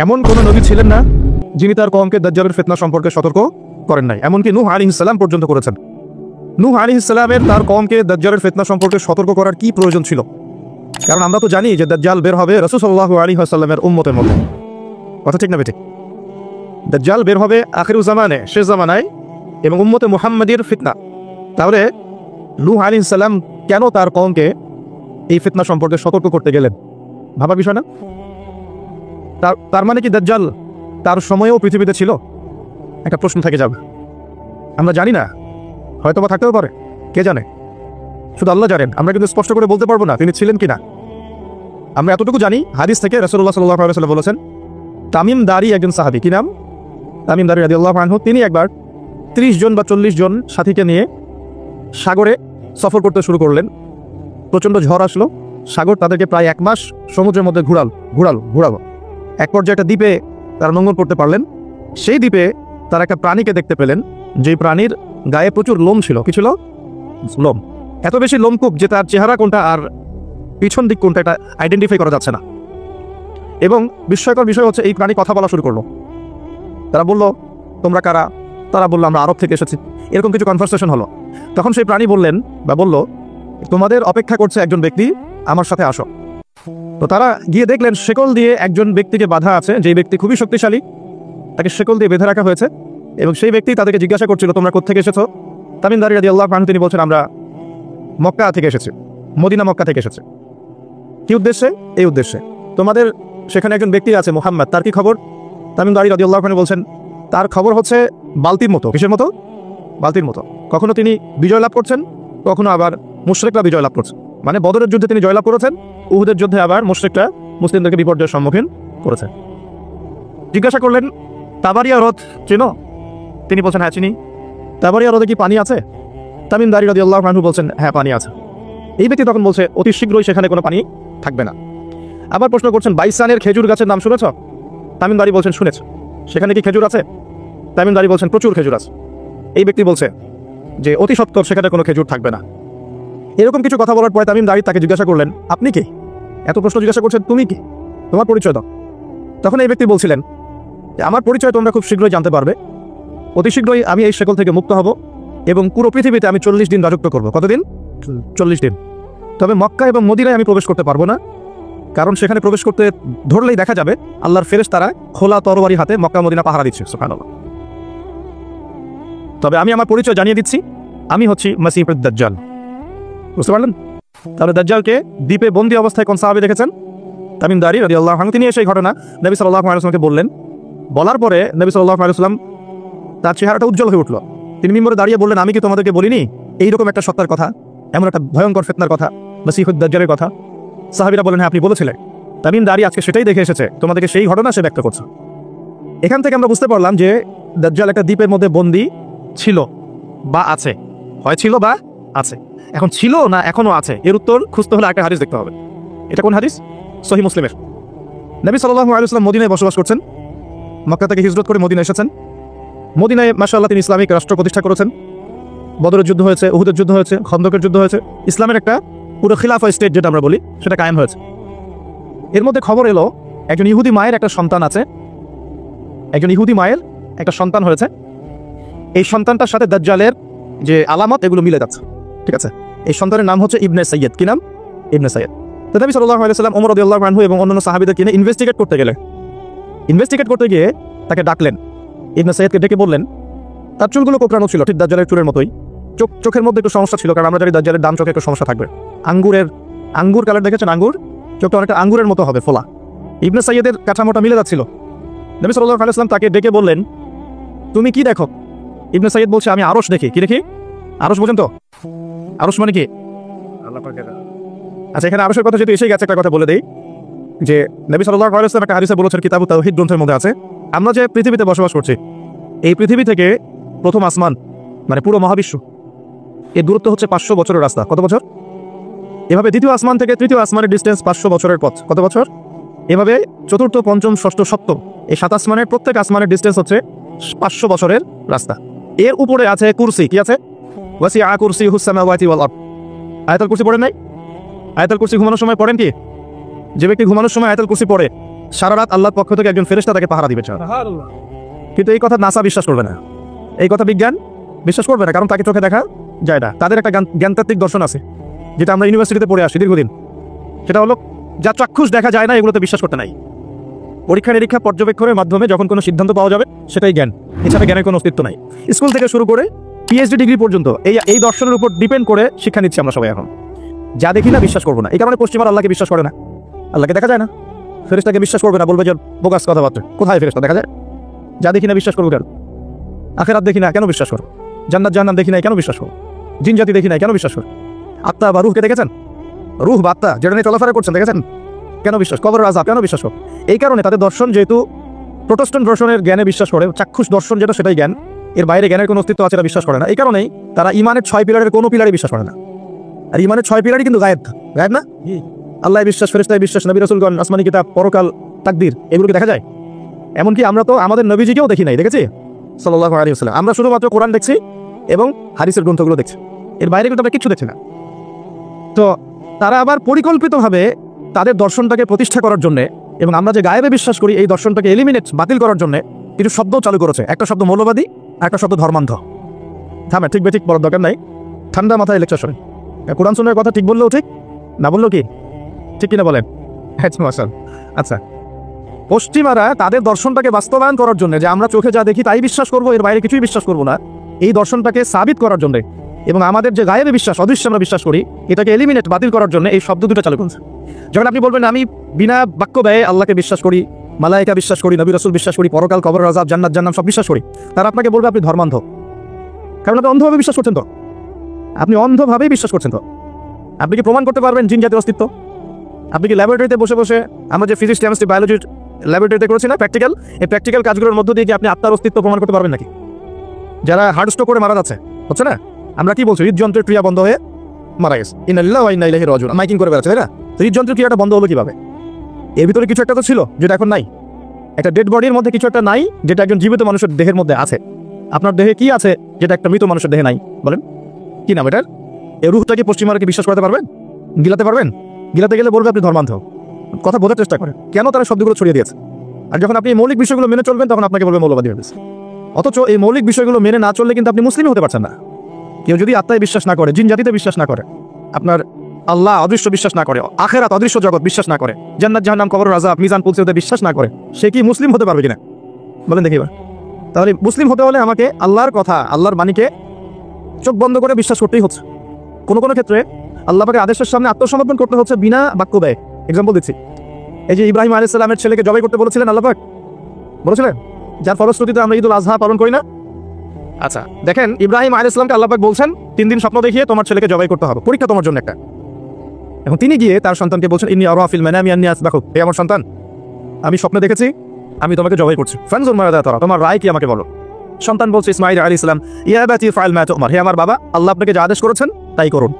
এমন কোন নবী ছিলেন না যিনি তার কওমকে দাজ্জালের ফিতনা সম্পর্কে সতর্ক করেন নাই। এমনকি নূহ আলাইহিস সালাম পর্যন্ত করেছেন। নূহ আলাইহিস সালামের তার কওমকে দাজ্জালের ফিতনা সম্পর্কে সতর্ক করার কি প্রয়োজন ছিল? কারণ আমরা তো জানি যে দাজ্জাল বের হবে রাসূল সাল্লাল্লাহু আলাইহি ওয়াসাল্লামের উম্মতের মধ্যে। কথা ঠিক না বেঠিক? দাজ্জাল বের হবে আখিরুজ জামানে, শেষ জামানায়, এবং উম্মতে মুহাম্মাদির ফিতনা। তাহলে নূহ আলাইহিস সালাম কেন তার কওমকে এই ফিতনা সম্পর্কে সতর্ক করতে গেলেন? ভাবার বিষয় না? তার মানে কি দাজ্জাল তার সময়েও পৃথিবীতে ছিল? একটা প্রশ্ন থেকে যাবে। আমরা জানি না, হয়তো বা থাকতেও পারে, কে জানে, শুধু আল্লাহ জানেন। আমরা কিন্তু স্পষ্ট করে বলতে পারবো না তিনি ছিলেন কিনা। আমরা এতটুকু জানি হাদিস থেকে রাসূলুল্লাহ সাল্লাল্লাহু আলাইহি ওয়াসাল্লাম বলেছেন, তামিম দারি একজন সাহাবী, কি নাম? তামিম দারি রাদিয়াল্লাহু আনহু। তিনি একবার 30 জন বা 40 জন সাথীকে নিয়ে সাগরে সফর করতে শুরু করলেন। প্রচণ্ড ঝড় আসলো, সাগর তাদেরকে প্রায় 1 মাস সমুদ্রের মধ্যে ঘুরালো। এক পর্যায়ে একটা দ্বীপে তারা নোঙর করতে পারলেন। সেই দ্বীপে তারা একটা প্রাণীকে দেখতে পেলেন, যেই প্রাণীর গায়ে প্রচুর লোম ছিল। কি ছিল? লোম। এত বেশি লোমকূপ যে তার চেহারা কোনটা আর পিছন দিক কোনটা এটা আইডেন্টিফাই করা যাচ্ছে না। এবং বিস্ময়কর বিষয় হচ্ছে এই প্রাণী কথা বলা শুরু করলো। তারা বলল, তোমরা কারা? তারা বললো, আমরা আরব থেকে এসেছি। এরকম কিছু কনভারসেশন হলো। তখন সেই প্রাণী বললেন বা বলল, তোমাদের অপেক্ষা করছে একজন ব্যক্তি, আমার সাথে আসো। তো তারা গিয়ে দেখলেন শেকল দিয়ে একজন ব্যক্তিকে বাঁধা আছে, যেই ব্যক্তি খুবই শক্তিশালী, তাকে শেকল দিয়ে বেঁধে রাখা হয়েছে। এবং সেই ব্যক্তি তাদেরকে জিজ্ঞাসা করছিল, তোমরা কোত্থেকে এসেছো? তামিম দারি রাদিয়াল্লাহু আনহু তিনি বলছেন, আমরা মক্কা থেকে এসেছি, মদিনা মক্কা থেকে এসেছে। কি উদ্দেশ্যে? এই উদ্দেশ্যে। তোমাদের সেখানে একজন ব্যক্তি আছে মুহাম্মদ, তার কি খবর? তামিম দারি রাদিয়াল্লাহু আনহু বলছেন, তার খবর হচ্ছে বালতির মতো। কিসের মতো? বালতির মতো। কখনো তিনি বিজয় লাভ করছেন, কখনো আবার মুশরিকরা বিজয় লাভ করছে। মানে বদরের যুদ্ধে তিনি জয়লাভ করেছেন, উহুদের যুদ্ধে আবার মুশরিকরা মুসলিমদেরকে বিপর্যয়ের সম্মুখীন করেছে। জিজ্ঞাসা করলেন, তাবারিয়া হ্রদ চেনো? তিনি বলছেন, হ্যাঁ চিনি। তাবারিয়া হ্রদে কি পানি আছে? তামিম দারি রাদিয়াল্লাহু আনহু বলছেন, হ্যাঁ পানি আছে। এই ব্যক্তি তখন বলছে, অতি শীঘ্রই সেখানে কোনো পানি থাকবে না। আবার প্রশ্ন করছেন, বাইসানের খেজুর গাছের নাম শুনেছ? তামিম দারি বলছেন, শুনেছ। সেখানে কি খেজুর আছে? তামিম দারি বলছেন, প্রচুর খেজুর আছে। এই ব্যক্তি বলছে যে অতি সত্বর সেখানে কোনো খেজুর থাকবে না। এরকম কিছু কথা বলার পরে তামিম দারি তাকে জিজ্ঞাসা করলেন, আপনি কে? এত প্রশ্ন জিজ্ঞাসা করছেন, তুমি কি? তোমার পরিচয় দাও। তখন এই ব্যক্তি বলছিলেন যে আমার পরিচয় তোমরা খুব শীঘ্রই জানতে পারবে। অতি শীঘ্রই আমি এই শেকল থেকে মুক্ত হব এবং পুরো পৃথিবীতে আমি 40 দিন রাজত্ব করব। কতদিন? 40 দিন। তবে মক্কা এবং মদিনায় আমি প্রবেশ করতে পারবো না, কারণ সেখানে প্রবেশ করতে ধরলেই দেখা যাবে আল্লাহর ফেরেশতারা খোলা তরবারি হাতে মক্কা মদিনা পাহারা দিচ্ছে। সুবহানাল্লাহ। তবে আমি আমার পরিচয় জানিয়ে দিচ্ছি, আমি হচ্ছি মাসীহুদ দাজ্জাল। বুঝতে পারলেন? তাহলে দাজ্জালকে দ্বীপে বন্দী অবস্থায় কোন সাহাবী দেখেছেন? তামিম দারি রাদিয়াল্লাহু আনহু। তিনি এসে এই ঘটনা নবী সাল্লাল্লাহু আলাইহি ওয়াসাল্লামকে বললেন। বলার পরে নবী সাল্লাল্লাহু আলাইহি ওয়াসাল্লাম তার চেহারাটা উজ্জ্বল হয়ে উঠল। তিনি মিম্বরে দাঁড়িয়ে বললেন, আমি কি তোমাদেরকে বলিনি এইরকম একটা সত্তার কথা, এমন একটা ভয়ঙ্কর ফিতনার কথা, মাসীহুদ দাজ্জালের কথা? সাহাবীরা বলেন, হ্যাঁ আপনি বলেছিলেন। তামিম দারি আজকে সেটাই দেখে এসেছে, তোমাদেরকে সেই ঘটনা সে ব্যক্ত করছে। এখান থেকে আমরা বুঝতে পারলাম যে দাজ্জাল একটা দ্বীপের মধ্যে বন্দী ছিল বা আছে। হয় ছিল বা আছে। এখন ছিল না এখনো আছে, এর উত্তর খুঁজতে হলে একটা হাদিস দেখতে হবে। এটা কোন হাদিস? সহিহ মুসলিমের। নবী সাল্লাল্লাহু আলাইহি ওয়াসাল্লাম মদিনায় বসবাস করছেন, মক্কা থেকে হিজরত করে মদিনায় এসেছেন। মদিনায় মাশাআল্লাহ তিনি ইসলামিক রাষ্ট্র প্রতিষ্ঠা করেছেন। বদরের যুদ্ধ হয়েছে, উহুদের যুদ্ধ হয়েছে, খন্দকের যুদ্ধ হয়েছে। ইসলামের একটা পুরো খিলাফা স্টেট যেটা আমরা বলি সেটা কায়েম হয়েছে। এর মধ্যে খবর এলো একজন ইহুদি মায়ের একটা সন্তান আছে, একজন ইহুদি মায়ের একটা সন্তান হয়েছে। এই সন্তানটার সাথে দাজ্জালের যে আলামত এগুলো মিলে যাচ্ছে। ঠিক আছে? এই সন্তানের নাম হচ্ছে ইবনে সাইয়্যিদ। কি নাম? ইবনে সাইয়্যিদ। তো নবী সাল্লাল্লাহু আলাইহি ওয়াসাল্লাম ওমর রাদিয়াল্লাহু আনহু এবং অন্যান্য সাহাবীদের নিয়ে ইনভেস্টিগেট করতে গিয়ে তাকে ডাকলেন। ইবনে সাইয়্যিদকে ডেকে বললেন, তার চুলগুলো কোঁকড়ানো ছিল, ঠিক দাজ্জালের চুলের মতোই। চোখের মধ্যে একটু সমস্যা ছিল, কারণ আমরা জানি দাজ্জালের ডান চোখে একটু সমস্যা থাকবে। আঙ্গুর কালার দেখেছেন? আঙ্গুর চোখটা অনেকটা আঙ্গুরের মতো হবে, ফোলা। ইবনে সাইয়্যিদের কাঠামোটা মিলে যাচ্ছিল। নবী সাল্লাল্লাহু আলাইহি ওয়াসাল্লাম তাকে ডেকে বললেন, তুমি কি দেখো? ইবনে সাইয়্যিদ বলছে, আমি আরশ দেখি। কি দেখি? আরশ বোঝেন তো? আরশ মানে কি? আল্লাহ পাকের। আচ্ছা, এখানে আরশের কথা যেহেতু এসে গেছে, একটা কথা বলে দেই যে নবী সাল্লাল্লাহু আলাইহি ওয়াসাল্লাম একটা হাদিসে বলেছেন, কিতাবুত তাওহীদ গ্রন্থের মধ্যে আছে, আমরা যে পৃথিবীতে বসবাস করছি, এই পৃথিবী থেকে প্রথম আসমান মানে পুরো মহাবিশ্ব, এর দূরত্ব হচ্ছে 500 বছরের রাস্তা। কত বছর? এভাবে দ্বিতীয় আসমান থেকে তৃতীয় আসমানের ডিস্টেন্স 500 বছরের পথ। কত বছর? এভাবে চতুর্থ, পঞ্চম, ষষ্ঠ, সপ্তম এই 7 আসমানের প্রত্যেক আসমানের ডিস্টেন্স হচ্ছে 500 বছরের রাস্তা। এর উপরে আছে কুরসি। কি আছে? ওয়াসিআ কুরসিয়ুহুস সামাওয়াতি ওয়াল আরদ। আয়াতুল কুরসি পড়েন নাই? আয়াতুল কুরসি ঘুমানোর সময় পড়েন কি? যে ব্যক্তি ঘুমানোর সময় আয়াতুল কুরসি পড়ে সারা রাত আল্লাহর পক্ষ থেকে একজন ফেরেশতা তাকে পাহারা দিবে। কিন্তু এই কথা নাসা বিশ্বাস করবে না, এই কথা বিজ্ঞান বিশ্বাস করবে না, কারণ তাকে চোখে দেখা যায় না। তাদের একটা জ্ঞানতাত্ত্বিক দর্শন আছে, যেটা আমরা ইউনিভার্সিটিতে পড়ে আসি দীর্ঘদিন। সেটা হলো যা চাক্ষুষ দেখা যায় না এগুলোতে বিশ্বাস করতে নাই। পরীক্ষা নিরীক্ষা পর্যবেক্ষণের মাধ্যমে যখন কোনো সিদ্ধান্ত পাওয়া যাবে সেটাই জ্ঞান, এছাড়া জ্ঞানের কোনো অস্তিত্ব নাই। স্কুল থেকে শুরু করে পিএইচডি ডিগ্রি পর্যন্ত এই দর্শনের উপর ডিপেন্ড করে শিক্ষা নিচ্ছি আমরা সবাই এখন। যা দেখি না বিশ্বাস করবো না, এই কারণে পশ্চিমার আল্লাহকে বিশ্বাস করে না। আল্লাহকে দেখা যায় না, ফেরেশতাকে বিশ্বাস করবে না, বলবে যে বোগাস কথাবার্তা। কোথায় ফেরেশতা দেখা যায়? যা দেখি না বিশ্বাস করবো কেন? আখিরাত দেখি না কেন বিশ্বাস করো? জান্নাত জাহান্নাম দেখি না কেন বিশ্বাস করো? জিন জাতি দেখি না কেন বিশ্বাস করো? আত্মা বা রুহকে দেখেছেন? রুহ বা আত্মা যেটা নিয়ে চলাফেরা করছেন দেখেছেন? কেন বিশ্বাস? কবরের আযাব কেন বিশ্বাস করো? এই কারণে তাদের দর্শন যেহেতু প্রোটেস্ট্যান্ট দর্শনের জ্ঞানে বিশ্বাস করে, চাক্ষুষ দর্শন যেটা সেটাই জ্ঞান, এর বাইরে জ্ঞানের কোনো অস্তিত্ব আছে এটা বিশ্বাস করে না। এই কারণেই তারা ইমানের 6 পিলারের কোনো পিলারে বিশ্বাস করে না। আর ইমানের 6 পিলারই কিন্তু গায়েব না। আল্লাহ বিশ্বাস, ফেরেশতায় বিশ্বাস, নবী রাসূলগণ, আসমানি কিতাব, পরকাল, তাকদীর, এগুলোকে দেখা যায়। এমনকি আমরা তো আমাদের নবীজিকেও দেখি নাই, দেখেছি সাল্লাল্লাহু আলাইহি ওয়াসাল্লাম। আমরা শুধুমাত্র কোরআন দেখছি এবং হাদিসের গ্রন্থগুলো দেখছি, এর বাইরে কিন্তু আমরা কিচ্ছু দেখছি না। তো তারা আবার পরিকল্পিতভাবে তাদের দর্শনটাকে প্রতিষ্ঠা করার জন্য এবং আমরা যে গায়েবে বিশ্বাস করি এই দর্শনটাকে বাতিল করার জন্য কিছু শব্দ চালু করেছে। একটা শব্দ মৌলবাদী, একটা শব্দ ধর্মান্ধ। থামে, ঠিক বেঠিক বলার দরকার নাই, ঠান্ডা মাথায় লেকচার শোনেন। কোরআন সুন্নাহর কথা ঠিক বললেও ঠিক, না বললেও কি ঠিক কিনা বলেন? আচ্ছা, পশ্চিমারা তাদের দর্শনটাকে বাস্তবায়ন করার জন্য, যে আমরা চোখে যা দেখি তাই বিশ্বাস করবো, এর বাইরে কিছুই বিশ্বাস করবো না, এই দর্শনটাকে সাবিত করার জন্য এবং আমাদের যে গায়েবে বিশ্বাস, অদৃশ্য আমরা বিশ্বাস করি, এটাকে বাতিল করার জন্য এই শব্দ দুটো চালু করেছে। যখন আপনি বলবেন আমি বিনা বাক্য ব্যয়ে আল্লাহকে বিশ্বাস করি, মালায়েকা বিশ্বাস করি, নবী রাসূল বিশ্বাস করি, পরকাল, কবরের আযাব, জান্নাত জাহান্নাম সব বিশ্বাস করি, তারা আপনাকে বলবে আপনি ধর্মান্ধ। কারণ আপনি অন্ধভাবে বিশ্বাস করছেন। তো আপনি অন্ধভাবেই বিশ্বাস করছেন। তো আপনি কি প্রমাণ করতে পারবেন জিন জাতির অস্তিত্ব? আপনি কি ল্যাবরেটরিতে বসে বসে আমরা যে ফিজিক্স, কেমিস্ট্রি, বায়োলজির ল্যাবরেটরিতে করেছি না প্র্যাকটিক্যাল, এই প্র্যাকটিক্যাল কাজগুলোর মধ্য দিয়ে কি আপনি আত্মার অস্তিত্ব প্রমাণ করতে পারবেন নাকি? যারা হার্ট স্ট্রোক করে মারা যাচ্ছে, হচ্ছে না, আমরা কি বলছি? হৃদযন্ত্রের ক্রিয়া বন্ধ হয়ে মারা গেছে, ইন্না লিল্লাহি ওয়া ইন্না ইলাইহি রাজিউন, মাইকিং করে বেড়াচ্ছে, তাই না? হৃদযন্ত্রের ক্রিয়াটা বন্ধ হলো কিভাবে? এর ভিতরে কিছু একটা তো ছিল যেটা এখন নাই। একটা ডেড বডির মধ্যে কিছু একটা নাই যেটা একজন জীবিত মানুষের দেহের মধ্যে আছে। আপনার দেহে কি আছে যেটা একটা মৃত মানুষের দেহে নাই? বলেন কি নাম এটার? এই রুহটা কি পশ্চিমারা কি বিশ্বাস করতে পারবেন? গিলাতে পারবেন? গিলাতে গেলে বলবে আপনি ধর্মান্ধ। কথা বোঝার চেষ্টা করেন কেন তারা শব্দগুলো ছড়িয়ে দিয়েছে। আর যখন আপনি এই মৌলিক বিষয়গুলো মেনে চলবেন তখন আপনাকে বলবে মৌলবাদী হয়ে গেছে। অথচ এই মৌলিক বিষয়গুলো মেনে না চললে কিন্তু আপনি মুসলিম হতে পারছেন না। কেউ যদি আত্মায় বিশ্বাস না করে, জিন জাতিতে বিশ্বাস না করে, আপনার আল্লাহ অদৃশ্য বিশ্বাস না করে, আখিরাত অদৃশ্য জগৎ বিশ্বাস না করে, জান্নাত জাহান্নাম, কবরের আযাব, মিজান পুলসিতে বিশ্বাস না করে, সে কি মুসলিম হতে পারবে কিনা বলেন দেখি এবার। তাহলে মুসলিম হতে হলে আমাকে আল্লাহর কথা, আল্লাহর বাণীকে চোখ বন্ধ করে বিশ্বাস করতেই হচ্ছে। কোনো কোনো ক্ষেত্রে আল্লাহ পাকের আদেশের সামনে আত্মসমর্পণ করতে হচ্ছে বিনা বাক্য ব্যয়। এক্সাম্পল দিচ্ছি, এই যে ইব্রাহিম আলাইহিস সালামের ছেলেকে জবাই করতে বলেছিলেন আল্লাহ পাক, বলেছিলেন, যার ফলশ্রুতিতে আমরা ঈদুল আজহা পালন করি না। আচ্ছা দেখেন, ইব্রাহিম আলাইহিস সালামকে আল্লাহ পাক বলছেন 3 দিন স্বপ্ন দেখিয়ে তোমার ছেলেকে জবাই করতে হবে, পরীক্ষা তোমার জন্য একটা। এখন তিনি গিয়ে তার সন্তানকে বলছেন ইন্নী আরা ফিল মানামি আন্নী আসবাহুক, হে আমার সন্তান, আমি স্বপ্নে দেখেছি আমি তোমাকে জবাই করছি, ফানজুর মাযা তারা, তোমার রায় কি আমাকে বলো। সন্তান বলছে ইসমাঈল আলাইহিস সালাম, ইয়া আবাতি ফাআল মা তু'মার, হে আমার বাবা, আল্লাহ আপনাকে যা আদেশ করেছেন তাই করুন,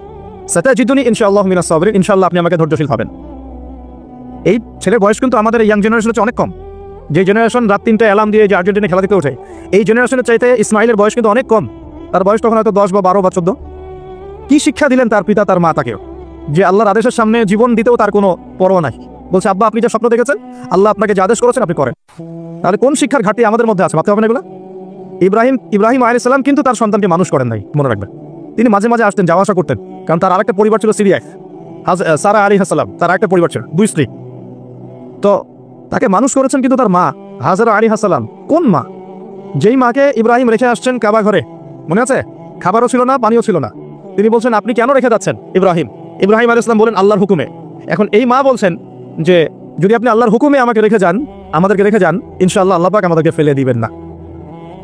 সাতাজিদুনি ইনশাআল্লাহু মিনাস সাবিরিন, ইনশাআল্লাহ আপনি আমাকে ধৈর্যশীল হবেন। এই ছেলের বয়স কিন্তু আমাদের ইয়াং জেনারেশনের চেয়ে অনেক কম। যে জেনারেশন রাত 3টায় অ্যালার্ম দিয়ে যে আর্জেন্টিনা খেলা দেখতে ওঠে, এই জেনারেশনের চাইতে ইসমাইলের বয়স কিন্তু অনেক কম। তার বয়স তখন হয়তো 10 বা 12 বা 14। কি শিক্ষা দিলেন তার পিতা তার মা তাকেও, যে আল্লাহর আদেশের সামনে জীবন দিতেও তার কোনো পরোয়া নাই। বলছে আব্বা আপনি যা স্বপ্ন দেখেছেন, আল্লাহ আপনাকে যা আদেশ করেছেন আপনি করেন। তাহলে কোন শিক্ষার ঘাটতি আমাদের মধ্যে আছে ভাবতে হবে না এগুলো। ইব্রাহিম আলাইহিস সালাম কিন্তু তার সন্তানকে মানুষ করেন নাই, মনে রাখবেন। তিনি মাঝে মাঝে আসতেন, যাওয়া আসা করতেন, কারণ তার আরেকটা পরিবার ছিল সিরিয়ায়, সারা আলাইহিস সালাম, তার আরেকটা পরিবার ছিল, 2 স্ত্রী। তো তাকে মানুষ করেছেন কিন্তু তার মা হাজরা আলাইহিস সালাম। কোন মা? যেই মাকে ইব্রাহিম রেখে আসছেন কাবা ঘরে, মনে আছে? খাবারও ছিল না, পানিও ছিল না। তিনি বলছেন আপনি কেন রেখে যাচ্ছেন? ইব্রাহিম আলাইহিস সালাম বলেন আল্লাহর হুকুমে। এখন এই মা বলছেন যে যদি আপনি আল্লাহর হুকুমে আমাকে রেখে যান, আমাদেরকে রেখে যান, ইনশাআল্লাহ আল্লাহ পাক আমাদেরকে ফেলে দিবেন না।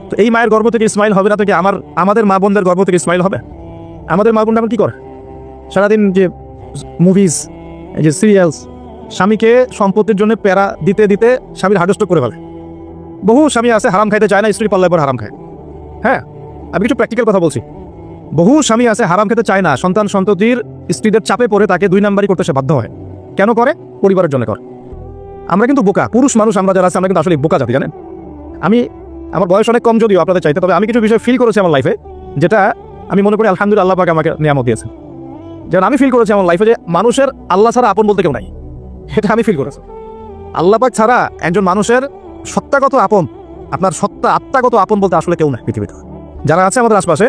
তো এই মায়ের গর্ভ থেকে ইসমাইল হবে না, থেকে আমাদের মা বোনদের গর্ভ থেকে ইসমাইল হবে? আমাদের মা বোনরা কি করে? সারাদিন যে মুভিজ, এই যে সিরিয়ালস, স্বামীকে সম্পত্তির জন্য প্যারা দিতে দিতে স্বামীর হার্ট স্ট্রোক করে ফেলে। বহু স্বামী আছে হারাম খাইতে চায় না, স্ত্রী পাল্লায় পর হারাম খায়। হ্যাঁ, আমি কিছু প্র্যাকটিক্যাল কথা বলছি। বহু স্বামী আছে হারাম খেতে চায় না, সন্তান সন্ততির স্ত্রীদের চাপে পড়ে তাকে 2 নাম্বারই করতে সে বাধ্য হয়। কেন করে? পরিবারের জন্য করে। আমরা কিন্তু বোকা পুরুষ মানুষ, আমরা যারা আছে আমরা কিন্তু আসলে বোকা জাতি, জানেন। আমার বয়স অনেক কম যদিও আপনাদের চাইতে, তবে আমি কিছু বিষয় ফিল করেছি আমার লাইফে, যেটা আমি মনে করি আলহামদুলিল্লাহ আল্লাহ পাক আমাকে নিয়ামত দিয়েছেন। যেমন আমি ফিল করেছি আমার লাইফে যে মানুষের আল্লাহ ছাড়া আপন বলতে কেউ নাই, এটা আমি ফিল করেছি। আল্লাহ পাক ছাড়া একজন মানুষের সত্তাগত আপন, আপনার সত্তা আত্মাগত আপন বলতে আসলে কেউ না পৃথিবীতে। যারা আছে আমাদের আশপাশে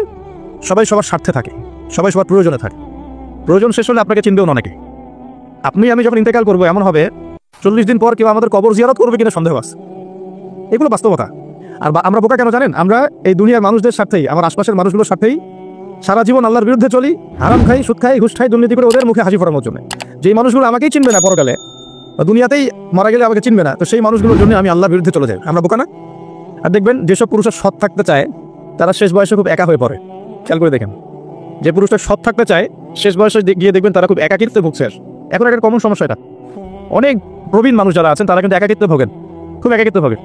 সবাই সবার স্বার্থে থাকে, সবাই সবার প্রয়োজনে থাকে। প্রয়োজন শেষ হলে আপনাকে চিনবেও না অনেকে। আপনি আমি যখন ইন্তেকাল করবো এমন হবে 40 দিন পর কেউ আমাদের কবর জিয়ারত করবে কিনা সন্দেহ আছে। এগুলো বাস্তবতা। আর আমরা বোকা কেন জানেন? আমরা এই দুনিয়ার মানুষদের সাথেই, আমার আশপাশের মানুষগুলোর সাথেই সারা জীবন আল্লাহর বিরুদ্ধে চলি, হারাম খাই, সুদ খাই, ঘুষ খাই, দুর্নীতি করে ওদের মুখে হাসি ফোটানোর জন্য। যেই মানুষগুলো আমাকেই চিনবে না পরকালে, দুনিয়াতেই মারা গেলে আমাকে চিনবে না, তো সেই মানুষগুলোর জন্য আমি আল্লাহর বিরুদ্ধে চলে যাই। আমরা বোকা না? আর দেখবেন যেসব পুরুষের সৎ থাকতে চায় তারা শেষ বয়সে খুব একা হয়ে পড়ে। খেয়াল করে দেখেন, যে পুরুষটা সৎ থাকতে চায় শেষ বয়সে গিয়ে দেখবেন তারা খুব একাকিত্বে ভুগছে। এখন একটা কমন সমস্যা এটা। অনেক প্রবীণ মানুষ যারা আছেন তারা কিন্তু একাকিত্বে ভোগেন, খুব একাকিত্বে ভোগেন।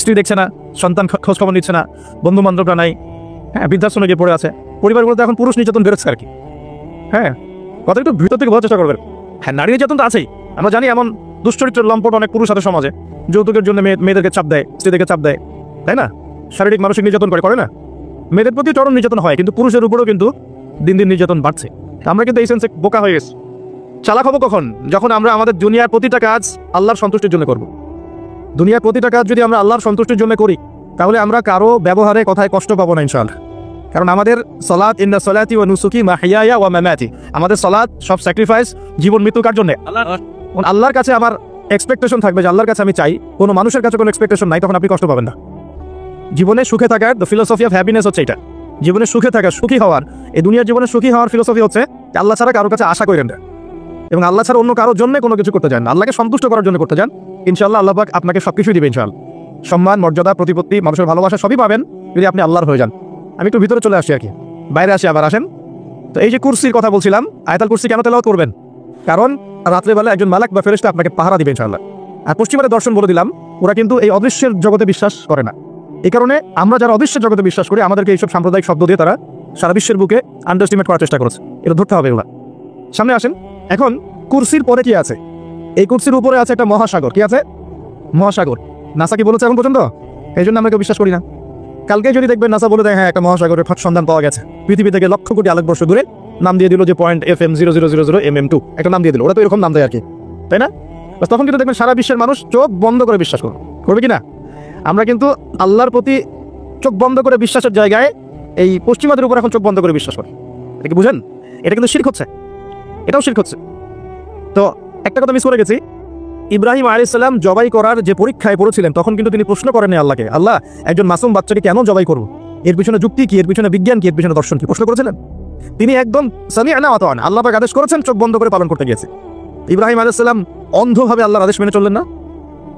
স্ত্রী দেখছে না, সন্তান খোঁজ খবর নিচ্ছে না, বন্ধু বান্ধবরা নাই, হ্যাঁ, বৃদ্ধাশ্রমে গিয়ে পড়ে আছে। পরিবারগুলোতে এখন পুরুষ নির্যাতন বেরোচ্ছে আর কি। হ্যাঁ, কথা একটু ভিতর থেকে বোঝার চেষ্টা করবেন। হ্যাঁ, নারী নির্যাতন তো আছেই। আমরা জানি এমন দুশ্চরিত্রের লম্পট অনেক পুরুষ আছে সমাজে, যৌতুকের জন্য মেয়েদেরকে চাপ দেয়, স্ত্রীদেরকে চাপ দেয়, তাই না? শারীরিক মানসিক নির্যাতন করে না? মেয়েদের প্রতি চরম নির্যাতন হয়, কিন্তু পুরুষের উপরেও কিন্তু দিন দিন নির্যাতন বাড়ছে। আমরা কিন্তু এই সেন্সে বোকা হয়ে গেছি। চালাক হবো কখন? যখন আমরা আমাদের দুনিয়ার প্রতিটা কাজ আল্লাহর সন্তুষ্টির জন্য করব। দুনিয়ার প্রতিটা কাজ যদি আমরা আল্লাহর সন্তুষ্টির জন্য করি, তাহলে আমরা কারো ব্যবহারে কথায় কষ্ট পাবো না ইনশাআল্লাহ। কারণ আমাদের সলাত, ইন্না সলাতি ওয়া নুসুকি মাহিয়ায়া ওয়া মামাতি, আমাদের সলাত সব স্যাক্রিফাইস, জীবন মৃত্যু কার জন্য? আল্লাহর কাছে আমার এক্সপেকটেশন থাকবে যে আল্লাহর কাছে আমি চাই, কোনো মানুষের কাছে কোনো এক্সপেকটেশন নাই, তখন আপনি কষ্ট পাবেন না। জীবনে সুখে থাকার দ্য ফিলোসফি অফ হ্যাপিনেস হচ্ছে এটা। জীবনে সুখে থাকা, সুখী হওয়ার, এই দুনিয়ার জীবনে সুখী হওয়ার ফিলোসফি হচ্ছে আল্লাহ ছাড়া কারোর কাছে আশা করেন না, এবং আল্লাহ ছাড়া অন্য কারোর জন্য কোনো কিছু করতে যান না, আল্লাহকে সন্তুষ্ট করার জন্য করতে যান। ইনশাআল্লাহ আল্লাহ পাক আপনাকে সবকিছুই দিবেন ইনশাআল্লাহ। সম্মান, মর্যাদা, প্রতিপত্তি, মানুষের ভালোবাসা সবই পাবেন যদি আপনি আল্লাহর হয়ে যান। আমি একটু ভিতরে চলে আসি আর কি, বাইরে আসি আবার, আসেন। তো এই যে কুরসির কথা বলছিলাম, আয়াতুল কুরসি কেন তেলাওয়াত করবেন? কারণ রাত্রেবেলা একজন মালাক বা ফেরেশতা আপনাকে পাহারা দিবে ইনশাআল্লাহ। আর পশ্চিমাদের দর্শন বলে দিলাম, ওরা কিন্তু এই অদৃশ্যের জগতে বিশ্বাস করে না। এই কারণে আমরা যারা অদৃশ্যের জগতে বিশ্বাস করি, আমাদেরকে এইসব সাম্প্রদায়িক শব্দ দিয়ে তারা সারা বিশ্বের বুকে আন্ডারস্টিমেট করার চেষ্টা করেছে। এটা ধরতে হবে এগুলা। সামনে আসেন। এখন কুরসির পরে কি আছে? এই কুরসির উপরে আছে একটা মহাসাগর। কি আছে? মহাসাগর। নাসা কি বলেছে এখন পর্যন্ত? এই জন্য আমরা কেউ বিশ্বাস করি না। কালকে যদি দেখবেন নাসা বলে দেয় হ্যাঁ একটা মহাসাগরের সন্ধান পাওয়া গেছে পৃথিবী থেকে লক্ষ কোটি আলোকবর্ষ দূরে, নাম দিয়ে দিল যে .FM0000mm2, একটা নাম দিয়ে দিল। ওরা তো এরকম নাম দেয় আর কি, তাই না? তখন কিন্তু দেখবেন সারা বিশ্বের মানুষ চোখ বন্ধ করে বিশ্বাস করবে কি না? আমরা কিন্তু আল্লাহর প্রতি চোখ বন্ধ করে বিশ্বাসের জায়গায় এই পশ্চিমাদের উপর এখন চোখ বন্ধ করে বিশ্বাস করি। এটা কি বুঝেন? এটা কিন্তু শিরক হচ্ছে, এটাও শিরক হচ্ছে। তো একটা কথা মিস করে গেছি, ইব্রাহিম আলাইহিস সালাম জবাই করার যে পরীক্ষায় পড়েছিলেন তখন কিন্তু তিনি প্রশ্ন করেননি আল্লাহকে, আল্লাহ একজন মাসুম বাচ্চাকে কেন জবাই করবো, এর পিছনে যুক্তি কি, এর পিছনে বিজ্ঞান কি, এর পিছনে দর্শন কি? প্রশ্ন করেছিলেন তিনি? একদম সামি'না ওয়া আতা'না, আল্লাহ পাক আদেশ করেছেন, চোখ বন্ধ করে পালন করতে গিয়েছে। ইব্রাহিম আলাইহিস সালাম অন্ধভাবে আল্লাহর আদেশ মেনে চললেন না?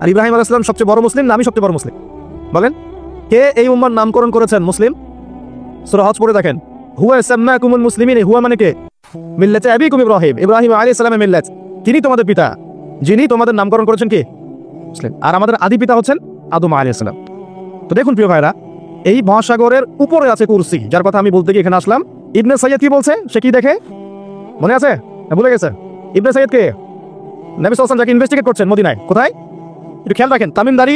আর ইব্রাহিম আলাইহিস সালাম সবচেয়ে বড় মুসলিম না আমি সবচেয়ে বড় মুসলিম? বলেন, কে এই উম্মার নামকরণ করেছেন মুসলিম? সূরা হজ পড়ে দেখেন, হুয়া সাম্মাকুমুল মুসলিমিন, হুয়া মানে কে? মিল্লাতে আবিকুম ইব্রাহিম, ইব্রাহিম আলাইহিস সালামের মিল্লাত, তিনি তোমাদের পিতা, যিনি তোমাদের নামকরণ করেছেন কি? মুসলিম। আর আমাদের আদি পিতা হচ্ছেন আদম আলাইহিস সালাম। তো দেখুন প্রিয় ভাইরা, এই মহাসাগরের উপরে আছে কুরসি, যার কথা আমি বলতে গিয়ে এখানে আসলাম। ইবনে সাইয়্যিদ কি বলছে? সে কি দেখে মনে আছে? ভুলে গেছে? ইবনে সাইয়্যিদ কে? নবী সাল্লাল্লাহু আলাইহি ওয়াসাল্লাম যাকে ইনভেস্টিগেট করছেন মদিনায়, কোথায়? একটু খেয়াল রাখেন, তামিমদারি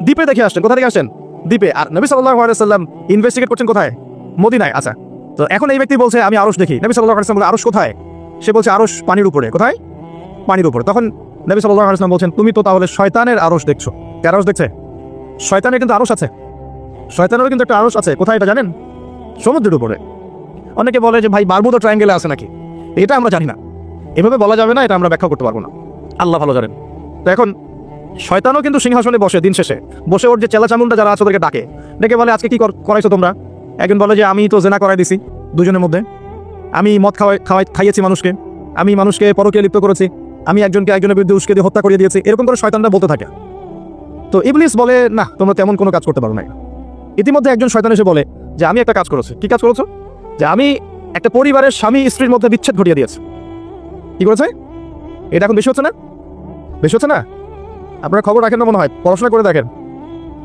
দ্বীপে দেখে আসছেন। কোথা থেকে আসছেন? দ্বীপে। আর নবী সাল্লাল্লাহু আলাইহি ওয়াসাল্লাম ইনভেস্টিগেট করছেন কোথায়? মদিনায়। আচ্ছা, তো এখন এই ব্যক্তি বলছে আমি আরশ দেখি। নবী সাল্লাল্লাহু আলাইহি ওয়াসাল্লাম বলে আরশ কোথায়? সে বলছে আরশ পানির উপরে। কোথায়? পানির উপরে। তখন নবী সাল্লাল্লাহু আলাইহি ওয়াসাল্লাম বলছেন তুমি তো তাহলে শয়তানের আরশ দেখছো। কে আরশ দেখছে? শয়তানের কিন্তু আরশ আছে, শয়তানেরও কিন্তু একটা আরশ আছে। কোথায় এটা জানেন? সমুদ্রের উপরে। অনেকে বলে যে ভাই বারমুডা ট্রায়াঙ্গেলে আছে নাকি? এটা আমরা জানি না, এভাবে বলা যাবে না, এটা আমরা ব্যাখ্যা করতে পারবো না, আল্লাহ ভালো জানেন। তো এখন শয়তানও কিন্তু সিংহাসনে বসে, দিন শেষে বসে ওর যে চেলা চামুন্ডা যারা আছে ওদেরকে ডাকে, ডেকে বলে আজকে কি করাইছো তোমরা? একজন বলে যে আমি তো জেনা করাই দিছি দুজনের মধ্যে, আমি মদ খাইয়েছি মানুষকে, আমি মানুষকে পরকীয়া লিপ্ত করেছি, আমি একজনকে একজনের বিরুদ্ধে উস্কে দিয়ে হত্যা করিয়ে দিয়েছি। এরকম করে শয়তানরা বলতে থাকে। তো ইবলিস বলে না, তোমরা তেমন কোনো কাজ করতে পারো না। ইতিমধ্যে একজন শয়তান এসে বলে যে আমি একটা কাজ করেছি। কি কাজ করেছো? যে আমি একটা পরিবারের স্বামী স্ত্রীর মধ্যে বিচ্ছেদ ঘটিয়ে দিয়েছি। কি করেছে? এটা এখন বেশি হচ্ছে না? বেশি হচ্ছে না? আপনারা খবর রাখেন না মনে হয়, পড়াশোনা করে দেখেন,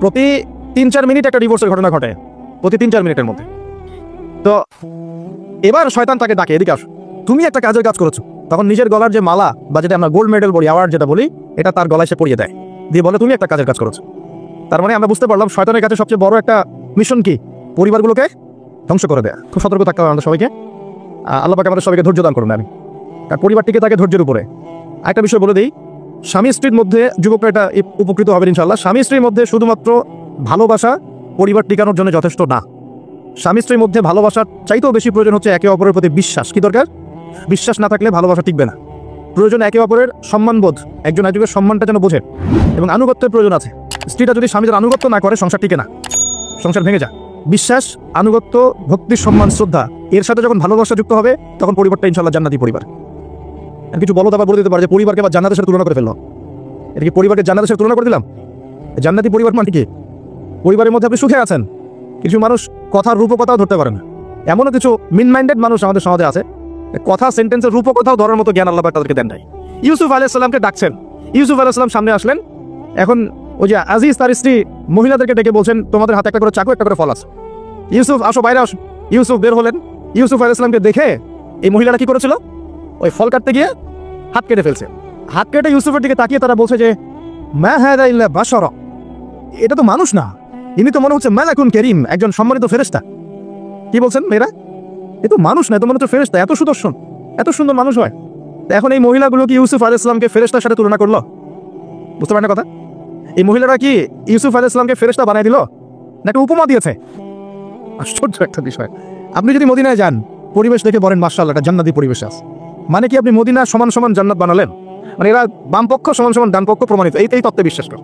প্রতি 3-4 মিনিট একটা ডিভোর্সের ঘটনা ঘটে, প্রতি 3-4 মিনিটের মধ্যে। তো এবার শয়তান তাকে ডাকে, এদিকে আসো, তুমি একটা কাজের কাজ করেছো। তখন নিজের গলার যে মালা বা যেটা আমরা গোল্ড মেডেল বলি, অ্যাওয়ার্ড যেটা বলি, এটা তার গলায় সে পরিয়ে দেয়, দিয়ে বলে তুমি একটা কাজের কাজ করেছো। তার মানে আমরা বুঝতে পারলাম শয়তানের কাছে সবচেয়ে বড় একটা মিশন কি? পরিবারগুলোকে ধ্বংস করে দেয়া। খুব সতর্ক থাকতে হবে আমাদের সবাইকে। আল্লাহ পাক আমাদের সবাইকে ধৈর্য দান করুন। আমি তার পরিবার টিকে থাকে ধৈর্যের উপরে। একটা বিষয় বলে দিই, স্বামী স্ত্রীর মধ্যে যুবকরা এটা উপকৃত হবে ইনশাআল্লাহ। স্বামী স্ত্রীর মধ্যে শুধুমাত্র ভালোবাসা পরিবার টিকানোর জন্য যথেষ্ট না। স্বামী স্ত্রীর মধ্যে ভালোবাসার চাইতেও বেশি প্রয়োজন হচ্ছে একে অপরের প্রতি বিশ্বাস। কি দরকার? বিশ্বাস না থাকলে ভালোবাসা টিকবে না। প্রয়োজন একে অপরের সম্মানবোধ, একজন একজনের সম্মানটা যেন বোঝে, এবং আনুগত্যের প্রয়োজন আছে। স্ত্রীটা যদি স্বামীদের আনুগত্য না করে সংসার টিকে না, সংসার ভেঙে যায়। বিশ্বাস, আনুগত্য, ভক্তি, সম্মান, শ্রদ্ধা এর সাথে যখন ভালোবাসা যুক্ত হবে তখন পরিবারটা ইনশাআল্লাহ জান্নাতি পরিবার। আর কিছু বলো আবার বলে দিতে পারে যে পরিবারকে বা জান্নাতের সাথে তুলনা করে ফেললো। এটা কি পরিবারকে জান্নাতের সাথে তুলনা করে দিলাম? জান্নাতি পরিবার মানে কি? পরিবারের মধ্যে আপনি সুখে আছেন। কিছু মানুষ কথার রূপকথাও ধরতে পারে না। এমনও কিছু মিন মাইন্ডেড মানুষ আমাদের সমাজে আছে, কথা সেন্টেন্সের রূপকথাও ধরার মতো জ্ঞান আল্লাহ পাক তাদেরকে দেন নাই। ইউসুফ আলাইহিস সালামকে ডাকছেন, ইউসুফ আলাইহিস সালাম সামনে আসলেন। এখন ওই যে আজিজ তার স্ত্রী মহিলাদেরকে ডেকে বলছেন তোমাদের হাতে একটা করে চাকু, একটা করে ফল আছে, ইউসুফ আসো বাইরে আসো। ইউসুফ বের হলেন। ইউসুফ আলাইহিস সালামকে দেখে এই মহিলারা কি করেছিল? ওই ফল কাটতে গিয়ে হাত কেটে ফেলছে। হাত কেটে ইউসুফের দিকে তাকিয়ে তারা বলছে যে মা হাদা ইল্লা বাশারা, এটা তো মানুষ না, ইনি তো মনে হচ্ছে মালাকুন কারীম, একজন সম্মানিত ফেরেশতা। কি বলছেন মেয়েরা? এ তো মানুষ না, এ তো মনে হচ্ছে ফেরেশতা, এত সুদর্শন, এত সুন্দর মানুষ হয়। এখন এই মহিলাগুলো কি ইউসুফ আলাইহিস সালামকে ফেরেশতার সাথে তুলনা করলো? বুঝতে পারেন না কথা? এই মহিলারা কি ইউসুফ আলাইহিস সালামকে ফেরেশতা বানাই দিল, না একটা উপমা দিয়েছে? আশ্চর্য একটা বিষয়। আপনি যদি মদিনায় যান, পরিবেশ দেখে বলেন মাশাআল্লাহ এটা জান্নাতি পরিবেশ আছে, মানে কি আপনি মদিনা সমান সমান জান্নাত বানালেন? মানে এরা বাম পক্ষ সমান সমান ডান পক্ষ প্রমাণিত, এই তত্ত্বে বিশ্বাস করে।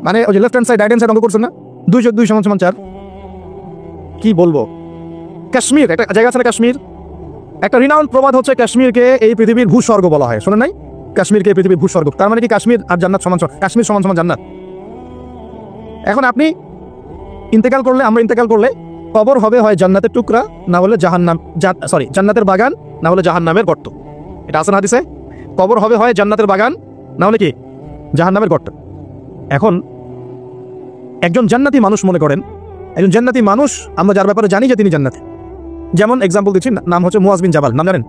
মানে ওই যে left hand side right hand side অঙ্ক করছেন না, 2 সমান সমান 4। কি বলবো, কাশ্মীর একটা জায়গা আছে না, কাশ্মীর একটা রিনাউন্ড প্রবাদ হচ্ছে কাশ্মীরকে এই পৃথিবীর ভূস্বর্গ বলা হয়। শোনেন নাই? কাশ্মীরকে এই পৃথিবীর ভূস্বর্গ। তার মানে কি কাশ্মীর আর জান্নাত সমান সমান, কাশ্মীর সমান সমান জান্নাত? এখন আপনি ইন্তেকাল করলে, আমরা ইন্তেকাল করলে কবর হবে হয় জান্নাতের টুকরা, না হলে জাহান্নাম, সরি জান্নাতের বাগান, না হলে জাহান্নামের গর্ত। এটা আছে না হাদিসে? কবর হবে হয় জান্নাতের বাগান, না হলে কি জাহান্নামের গর্ত। এখন একজন জান্নাতি মানুষ মনে করেন, একজন জান্নাতি মানুষ আমরা যার ব্যাপারে জানি যে তিনি জান্নাতি। যেমন এক্সাম্পল দিচ্ছি, নাম হচ্ছে মুয়াজ বিন জাবাল, নাম জানেন?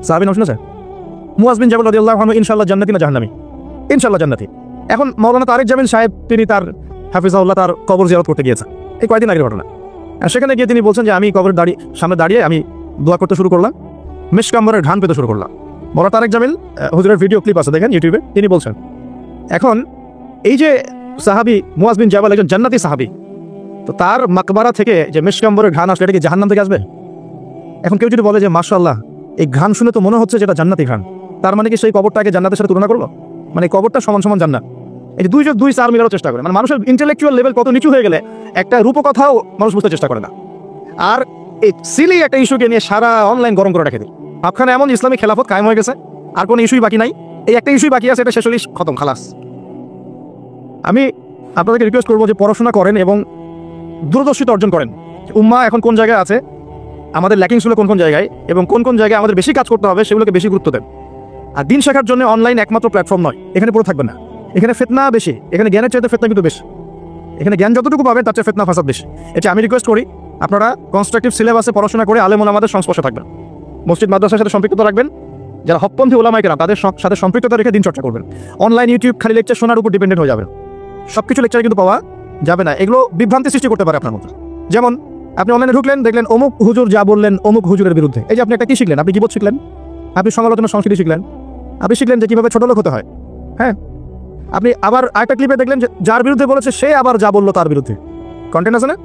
সাহাবী নাম শুনেছেন? মুয়াজ বিন জাবাল রাদিয়াল্লাহু আনহু ইনশাআল্লাহ জান্নাতি না জাহান্নামী? ইনশাআল্লাহ জান্নাতি। এখন মাওলানা তারেক জামিল সাহেব তিনি তার হাফিজাহুল্লাহ তার কবর জিয়ারত করতে গিয়েছেন, এই কয়েকদিন আগের ঘটনা। সেখানে গিয়ে তিনি বলছেন যে আমি কবরের সামনে দাঁড়িয়ে আমি দোয়া করতে শুরু করলাম, মিশকাম্বরের ঘ্রাণ পেতে শুরু করলাম। মাওলানা তারেক জামিল হুজুরের ভিডিও ক্লিপ আছে, দেখেন ইউটিউবে, তিনি বলছেন। এখন এই যে সাহাবী মুয়াজ বিন জাবাল একজন জান্নাতি সাহাবী, তো তার মাকবারা থেকে যে মিশকাম্বরের ঘ্রাণ আসলে এটা কি জাহান্নাম থেকে আসবে? এখন কেউ যদি বলে যে মাশাআল্লাহ এই ঘ্রাণ শুনে তো মনে হচ্ছে যেটা জান্নাতি ঘ্রাণ, তার মানে কি সেই কবরটাকে জান্নাতের সাথে তুলনা করলো? মানে কবরটা সমান সমান জান্নাত। এই যে 2+2=4 মিলানোর চেষ্টা করে, মানে মানুষের ইন্টেলেকচুয়াল লেভেল কত নিচু হয়ে গেলে একটা রূপকথাও মানুষ বুঝতে চেষ্টা করে না। আর এই সিলি একটা ইস্যুকে নিয়ে সারা অনলাইন গরম করে রেখে দিই। আপনার এমন ইসলামিক খেলাফত কায়েম হয়ে গেছে, আর কোনো ইস্যুই বাকি নাই। এই একটা ইস্যুই বাকি আছে, এটা শেষ হলেই খতম, খালাস। আমি আপনাদেরকে রিকোয়েস্ট করবো যে পড়াশোনা করেন এবং দূরদর্শিতা অর্জন করেন। উম্মাহ এখন কোন জায়গায় আছে, আমাদের ল্যাকিংস হলো কোন কোন জায়গায়, এবং কোন কোন জায়গায় আমাদের বেশি কাজ করতে হবে সেগুলোকে বেশি গুরুত্ব দেন। আর দিন শেখার জন্য অনলাইন একমাত্র প্ল্যাটফর্ম নয়, এখানে পড়ে থাকবেন না। এখানে ফিতনা বেশি, এখানে জ্ঞানের চাইতে ফিতনা কিন্তু বেশি। এখানে জ্ঞান যতটুকু পাবেন তার চেয়ে ফিতনা ফাসাদ বেশি। এটা আমি রিকোয়েস্ট করি আপনারা কনস্ট্রাকটিভ সিলেবাসে পড়াশোনা করে আলেম ওলামাদের সংস্পর্শে থাকবেন, মসজিদ মাদ্রাসার সাথে সম্পৃক্ত রাখবেন, যারা হকপন্থী ওলামায়ে কেরাম তাদের সাথে সম্পৃক্ততা রেখে দিন চর্চা করবেন। অনলাইন ইউটিউব খালি লেকচার শোনার উপর ডিপেন্ডেন্ট হয়ে যাবেন, সবকিছু লেকচারে কিন্তু পাওয়া যাবে না। এগুলো বিভ্রান্তি সৃষ্টি করতে পারে আপনার মধ্যে। যেমন আপনি অনলাইনে ঢুকলেন, দেখলেন অমুক হুজুর যা বললেন অমুক হুজুরের বিরুদ্ধে। এই যে আপনি একটা কি শিখলেন? আপনি গীবত শিখলেন, আপনি সমালোচনা সংস্কৃতি শিখলেন, আপনি শিখলেন যে কিভাবে ছোট লোক হতে হয়। হ্যাঁ, আপনি আবার আরেকটা ক্লিপে দেখলেন যে যার বিরুদ্ধে বলেছে সে আবার যা বললো তার বিরুদ্ধে কন্টেন্ট আছে না।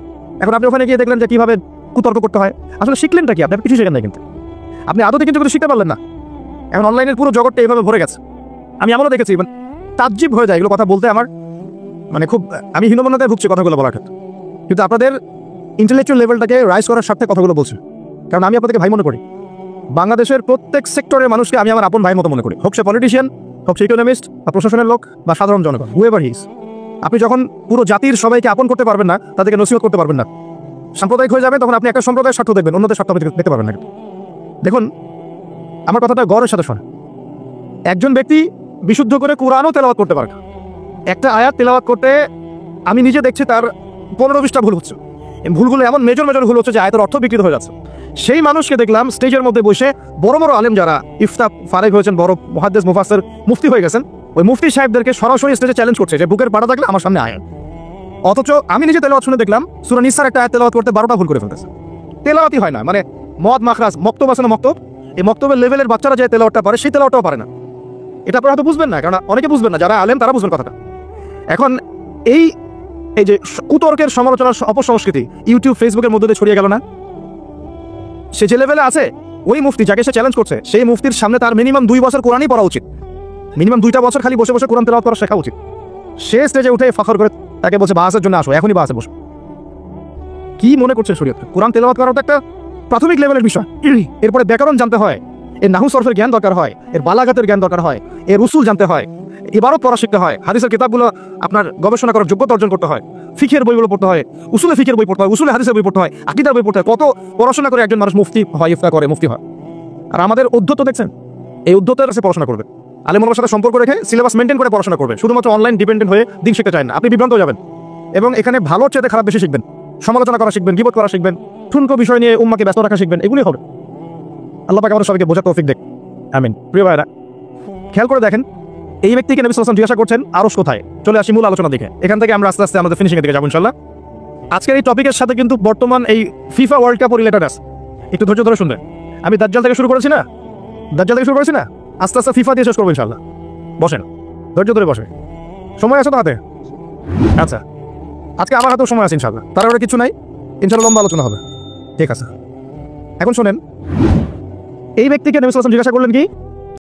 এখন আপনি ওখানে গিয়ে দেখলেন যে কিভাবে কুতর্ক করতে হয়। আসলে শিখলেনটা কি? আপনি কিছু শিখেন না, কিন্তু আপনি আদতে কিন্তু কিছু শিখতে পারলেন না। এখন অনলাইনের পুরো জগৎটা এইভাবে ভরে গেছে। আমি এমনও দেখেছি মানে তাজ্জিব হয়ে যায় এগুলো কথা বলতে আমার, মানে খুব আমি হীনমন্যতায় ভুগছি কথাগুলো বলার ক্ষেত্রে। কিন্তু আপনাদের ইন্টেলেকচুয়াল লেভেলটাকে রাইজ করার স্বার্থে কথাগুলো বলছি, কারণ আমি আপনাদেরকে ভাই মনে করি। বাংলাদেশের প্রত্যেক সেক্টরের মানুষকে আমি আমার আপন ভাই মতো মনে করি, হোক সে পলিটিশিয়ান, হোক সে ইকোনমিস্ট বা প্রশাসনের লোক বা সাধারণ জনগণ, হুএভার হি ইজ। আপনি যখন পুরো জাতির সবাইকে আপন করতে পারবেন না, তাদেরকে নসিহত করতে পারবেন না, সাম্প্রদায়িক হয়ে যাবে, তখন আপনি একটা সম্প্রদায়ের স্বার্থ দেখবেন, অন্যদের স্বার্থ আপনি দেখতে পারবেন না। দেখুন আমার কথাটা গৌরবের সাথে শোনেন। একজন ব্যক্তি বিশুদ্ধ করে কোরআনও তেলাওয়াত করতে পারে, একটা আয়াত তেলাওয়াত করতে আমি নিজে দেখছি তার 15-20টা ভুল হচ্ছে। ভুলগুলো এমন মেজর মেজর ভুল হচ্ছে যে আয়াতের অর্থ বিকৃত হয়ে যাচ্ছে। সেই মানুষকে দেখলাম স্টেজের মধ্যে বসে বড় বড় আলেম যারা ইফতা ফারেক হয়েছেন, বড় মুহাদ্দিস মুফাসসির মুফতি হয়ে গেছেন, ওই মুফতি সাহেবদেরকে সরাসরি স্টেজে চ্যালেঞ্জ করছে যে বুকের পাড়া থাকলে আমার সামনে আয়াত। অথচ আমি নিজে তেলাওয়াত শুনে দেখলাম সূরা নিসার একটা আয়াত তেলাওয়াত করতে 12টা ভুল করে ফেলতেছে। তেলাওয়াতই হয় না, মানে মদ মাখরাজ মক্তব আছে না, মক্তব, এই মক্তবের লেভেলের বাচ্চারা যে তেলাওয়াতটা পারে সেই তেলাওয়াতটাও পারে না। এটা আপনারা হয়তো বুঝবেন না, কারণ অনেকে বুঝবেন না, যারা আলেম তারা বুঝবেন কথাটা। এখন এই এই যে কুতর্কের সমালোচনার অপসংস্কৃতি ইউটিউব ফেসবুকের মধ্যে দিয়ে ছড়িয়ে গেল না, সে যে লেভেলে আছে, ওই মুফতি যাকে সে চ্যালেঞ্জ করছে, সেই মুফতির সামনে তার মিনিমাম 2 বছর কোরআনই পড়া উচিত, মিনিমাম 2টা বছর খালি বসে বসে কোরআন তেলাওয়াত করা শেখা উচিত। সে স্টেজে উঠে ফখর করে তাকে বলছে বাহাসের জন্য আসো, এখনই বাহাসে বসো। কি মনে করছেন শরীয়ত? কোরআন তেলাওয়াত করা তো একটা প্রাথমিক লেভেলের বিষয়। এরপরে ব্যাকরণ জানতে হয়, এর নাহু সরফের জ্ঞান দরকার হয়, এর বালাগাতের জ্ঞান দরকার হয়, এর উসুল জানতে হয়, ইবারত পড়া শিখতে হয়, হাদিসের কিতাবগুলো আপনার গবেষণা করার যোগ্যতা অর্জন করতে হয়, ফিকের বইগুলো পড়তে হয়, উসুলে ফিকের বই পড়তে হয়, উসুলে হাদিসের বই পড়তে হয়, আকীদার বই পড়তে হয়। কত পড়াশোনা করে একজন মানুষ মুফতি হয়, ইফতা করে, মুফতি হয়। আর আমাদের উদ্ধত দেখছেন, এই উদ্ধতের কাছে পড়াশোনা করবে, আলেম ওলামার সাথে সম্পর্ক রেখে সিলেবাস মেনটেন করে পড়াশোনা করবে, শুধুমাত্র অনলাইন ডিপেন্ডেন্ট হয়ে দিন শিখতে চায় না, আপনি বিভ্রান্ত হয়ে যাবেন। এবং এখানে ভালো চেয়ে খারাপ বেশি শিখবেন, সমালোচনা করা শিখবেন, গীবত করা শিখবেন, ঠুনকো বিষয় নিয়ে উম্মাকে ব্যস্ত রাখা শিখবেন, এগুলি হবে। আল্লাহ পাক আমাদের সবাইকে বোঝার তৌফিক দেখ, আমিন। প্রিয় ভাইরা, খেয়াল করে দেখেন, এই ব্যক্তিকে নবী সাল্লাল্লাহু আলাইহি ওয়াসাল্লাম জিজ্ঞাসা করছেন আরশ কোথায়। চলে আসি মূল আলোচনা দিকে, এখান থেকে আমরা আস্তে আস্তে আমাদের ফিনিশিং এর দিকে যাবো ইনশাআল্লাহ। আজকের এই টপিকের সাথে কিন্তু বর্তমান এই ফিফা ওয়ার্ল্ড কাপ রিলেটেড আছে, একটু ধৈর্য ধরে শুনবেন। আমি দাজ্জাল থেকে শুরু করেছি না, আস্তে আস্তে ফিফা দিয়ে শেষ করবো ইনশাআল্লাহ। বসেন, ধৈর্য ধরে বসে, সময় আছে তো হাতে? আচ্ছা, আজকে আমার হাতেও সময় আছে ইনশাআল্লাহ, তার কিছু নাই, ইনশাআল্লাহ লম্বা আলোচনা হবে। ঠিক আছে, এখন শোনেন, এই ব্যক্তিকে নবী সাল্লাল্লাহু আলাইহি ওয়াসাল্লাম জিজ্ঞাসা করলেন কি